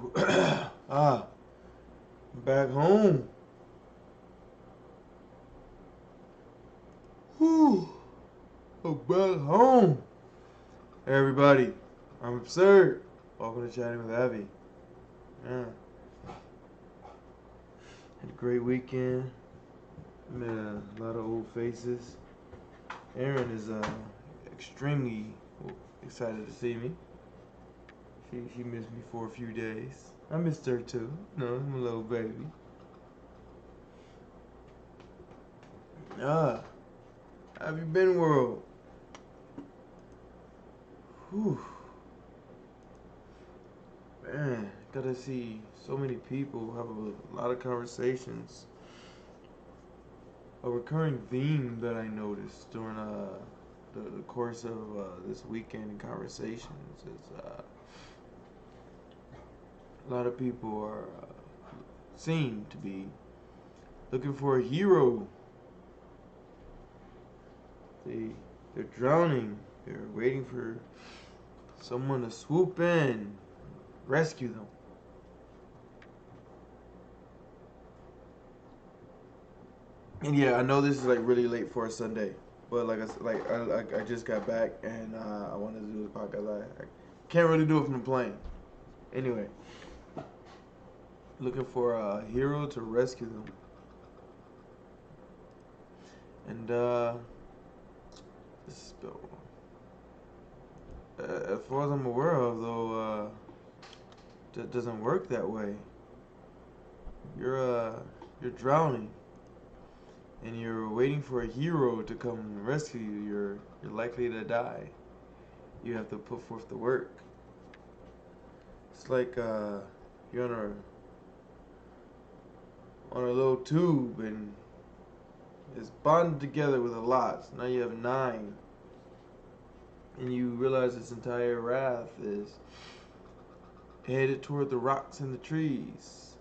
Whew. I'm back home. Whew. I'm back home. Hey everybody, I'm Absird. Welcome to Chatting with Abby. Yeah. Had a great weekend. Met a lot of old faces. Erin is extremely excited to see me. She missed me for a few days. I missed her too. No, I'm a little baby. Ah, how have you been, world? Whew. Man, gotta see so many people, have a lot of conversations. A recurring theme that I noticed during the course of this weekend in conversations is a lot of people are seem to be looking for a hero. They're drowning. They're waiting for someone to swoop in, rescue them. And yeah, I know this is like really late for a Sunday, but I just got back and I wanted to do the podcast. I can't really do it from the plane. Anyway, looking for a hero to rescue them. And this is spelled wrong. As far as I'm aware of, though, that doesn't work that way. You're drowning, and you're waiting for a hero to come and rescue you. You're likely to die. You have to put forth the work. It's like you're on a little tube and it's bonded together with a lot. So now you have 9, and you realize this entire raft is headed toward the rocks and the trees.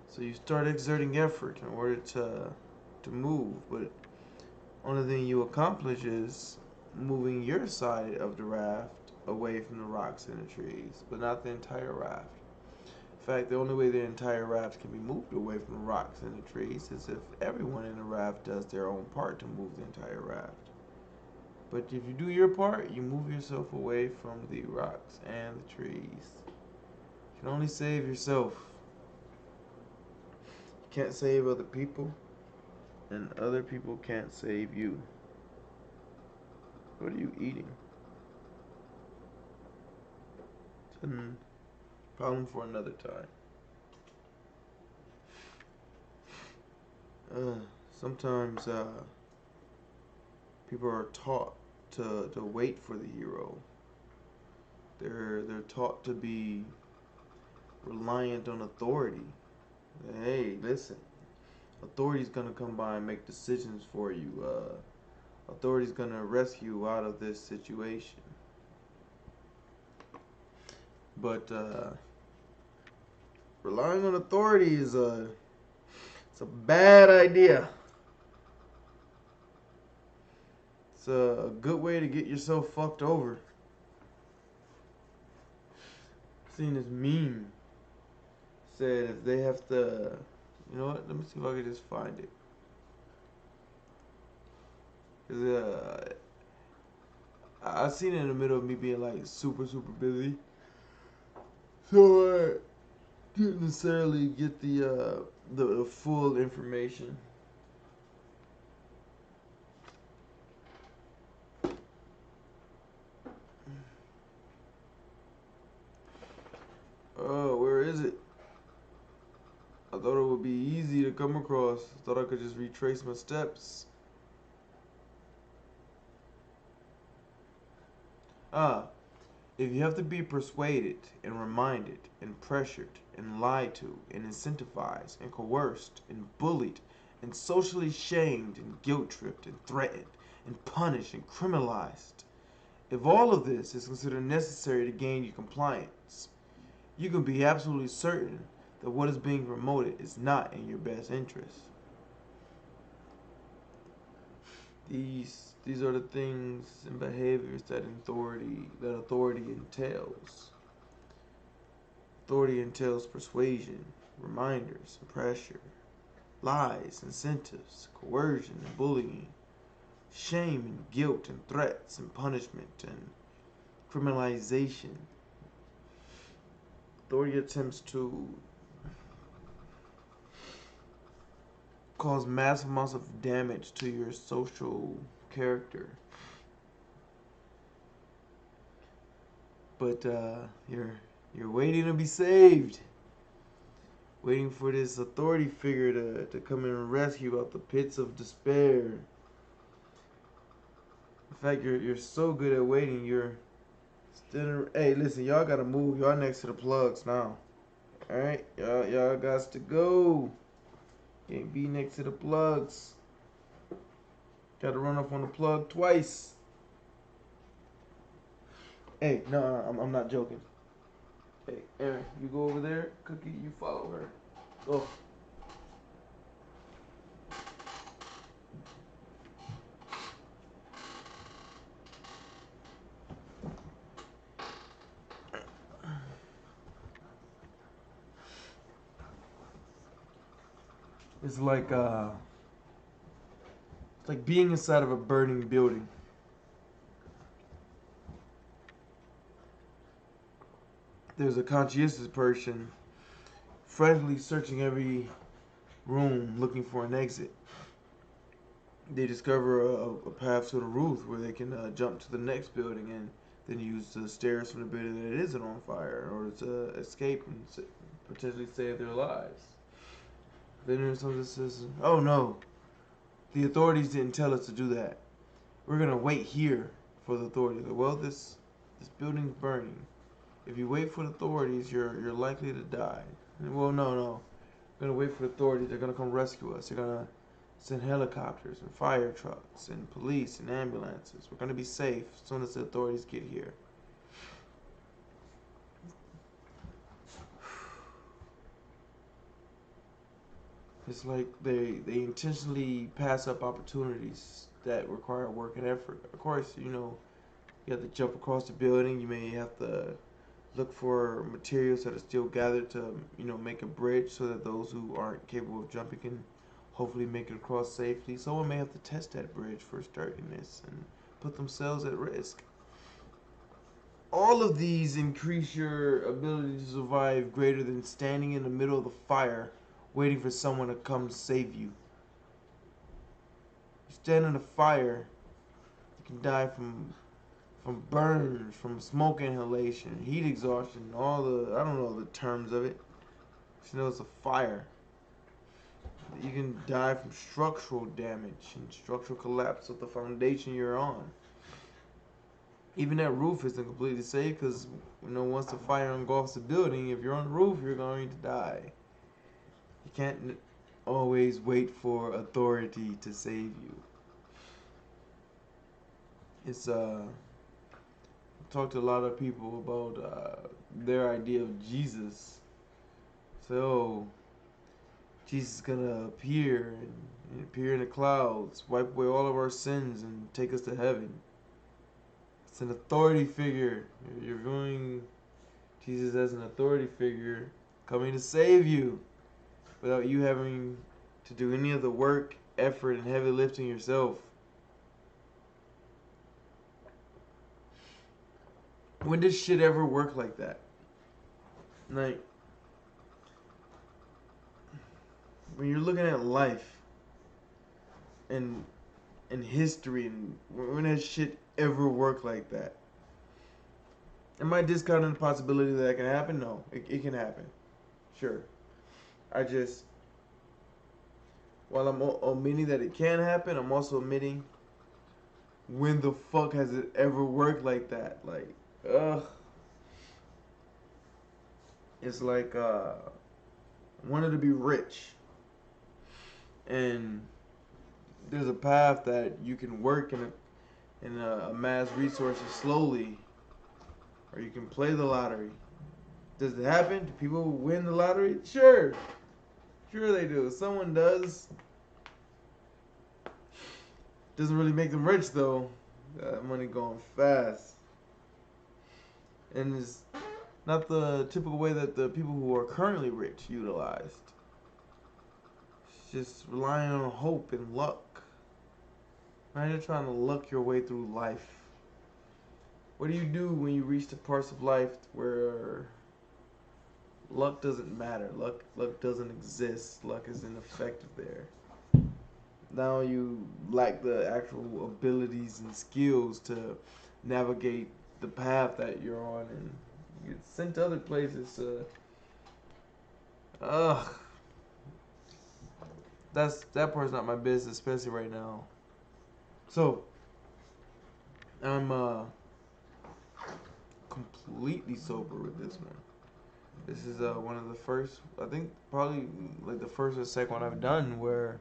So you start exerting effort in order to move, but only thing you accomplish is moving your side of the raft away from the rocks and the trees, but not the entire raft. In fact, the only way the entire raft can be moved away from the rocks and the trees is if everyone in the raft does their own part to move the entire raft. But if you do your part, you move yourself away from the rocks and the trees. You can only save yourself. You can't save other people, and other people can't save you. What are you eating? It's a problem for another time. Sometimes people are taught to wait for the hero. They're taught to be reliant on authority. Hey, listen, authority's gonna come by and make decisions for you. Authority's gonna rescue you out of this situation. But relying on authority is it's a bad idea. It's a good way to get yourself fucked over. I've seen this meme said if they have to, you know what? Let me see if I can just find it. 'Cause, I seen it in the middle of me being like super busy, so I didn't necessarily get the full information. Oh, where is it? I thought it would be easy to come across. I thought I could just retrace my steps. Ah, if you have to be persuaded and reminded and pressured and lied to and incentivized and coerced and bullied and socially shamed and guilt-tripped and threatened and punished and criminalized, if all of this is considered necessary to gain your compliance, you can be absolutely certain that what is being promoted is not in your best interest. These are the things and behaviors that authority entails. Authority entails persuasion, reminders, and pressure, lies, incentives, coercion and bullying, shame and guilt and threats and punishment and criminalization. Authority attempts to cause massive amounts of damage to your social character. But you're waiting to be saved. Waiting for this authority figure to come in and rescue you out the pits of despair. In fact, you're so good at waiting, you're still. Hey, listen, y'all gotta move. Y'all next to the plugs now. All right, y'all got to go. Can't be next to the plugs. Got to run up on the plug twice. Hey, no, I'm not joking. Hey, Aaron, you go over there. Cookie, you follow her. Go. It's like being inside of a burning building. There's a conscientious person frantically searching every room looking for an exit. They discover a path to the roof where they can jump to the next building and then use the stairs from the building that isn't on fire in order to escape and potentially save their lives. Then there's someone that says, "Oh no, the authorities didn't tell us to do that. We're gonna wait here for the authorities." Well, this building's burning. If you wait for the authorities, you're likely to die. Well, no. We're gonna wait for the authorities. They're gonna come rescue us. They're gonna send helicopters and fire trucks and police and ambulances. We're gonna be safe as soon as the authorities get here. It's like they intentionally pass up opportunities that require work and effort. Of course, you have to jump across the building. You may have to look for materials that are still gathered to, make a bridge so that those who aren't capable of jumping can hopefully make it across safely. Someone may have to test that bridge for sturdiness and put themselves at risk. All of these increase your ability to survive greater than standing in the middle of the fire waiting for someone to come to save you. You stand in the fire, you can die from burns, from smoke inhalation, heat exhaustion, I don't know the terms of it. Just know it's a fire. You can die from structural damage and structural collapse of the foundation you're on. Even that roof isn't completely safe because, once the fire engulfs the building, if you're on the roof, you're going to die. You can't always wait for authority to save you. It's talked to a lot of people about their idea of Jesus. So Jesus is gonna appear and appear in the clouds, wipe away all of our sins, and take us to heaven. It's an authority figure. You're viewing Jesus as an authority figure coming to save you without you having to do any of the work, effort, and heavy lifting yourself. When did shit ever work like that? Like, when you're looking at life and history, and when has shit ever worked like that? Am I discounting the possibility that can happen? No, it can happen. Sure. While I'm omitting that it can happen, I'm also omitting when the fuck has it ever worked like that? Like, ugh. It's like, wanted to be rich. And there's a path that you can work and amass resources slowly, or you can play the lottery. Does it happen? Do people win the lottery? Sure they do. Someone does. Doesn't really make them rich though. Money going fast, and not the typical way that the people who are currently rich utilized. It's just relying on hope and luck. Imagine trying to luck your way through life. What do you do when you reach the parts of life where luck doesn't matter? Luck doesn't exist. Luck is ineffective there. Now you lack the actual abilities and skills to navigate the path that you're on, and you get sent to other places to. Ugh, that part's not my business, especially right now. So I'm completely sober with this one. This is one of the first, I think probably like the first or second one I've done where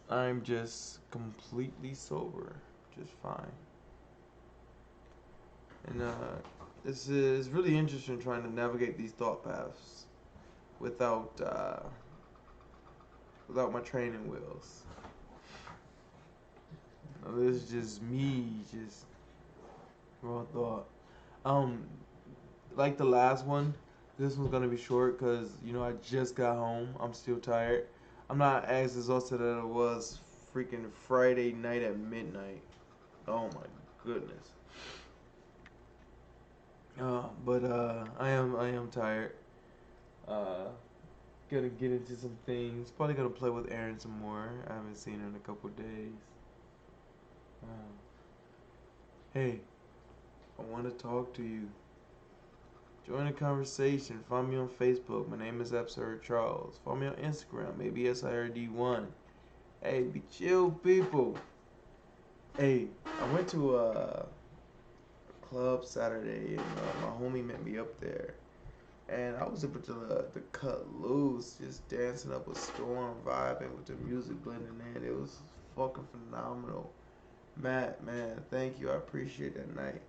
I'm just completely sober, just fine. And this is really interesting trying to navigate these thought paths without without my training wheels. This is just me, just raw thought. Um, like the last one, this one's gonna be short because I just got home. I'm still tired. I'm not as exhausted as I was freaking Friday night at midnight. Oh my goodness. But I am tired. Uh, gonna get into some things. Probably gonna play with Erin some more. I haven't seen her in a couple days. Uh, hey, I want to talk to you. Join the conversation. Find me on Facebook. My name is Absird Charles. Follow me on Instagram. Maybe SIRD1. Hey, be chill, people. Hey, I went to a club Saturday, and my homie met me up there. And I was able to cut loose, just dancing up a storm, vibing with the music blending in. It was fucking phenomenal. Matt, man, thank you. I appreciate that night.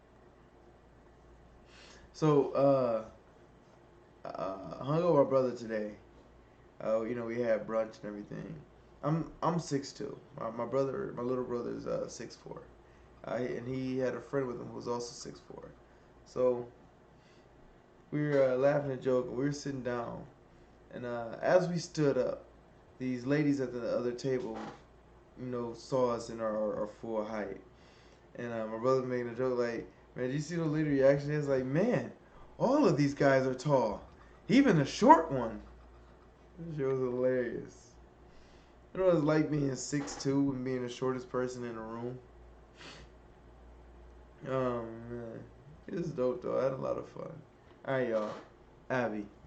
So, hung out with my brother today. We had brunch and everything. I'm 6'2". My brother, my little brother is 6'4". And he had a friend with him who was also 6'4". So we were laughing and joking. We were sitting down, and as we stood up, these ladies at the other table, saw us in our full height. And my brother making a joke like, "Man, did you see the lady reaction?" It's like, "Man, all of these guys are tall, even the short one." It was hilarious. You know what it's like being 6'2" and being the shortest person in the room? Oh man, it was dope though. I had a lot of fun. All right, y'all. Abby.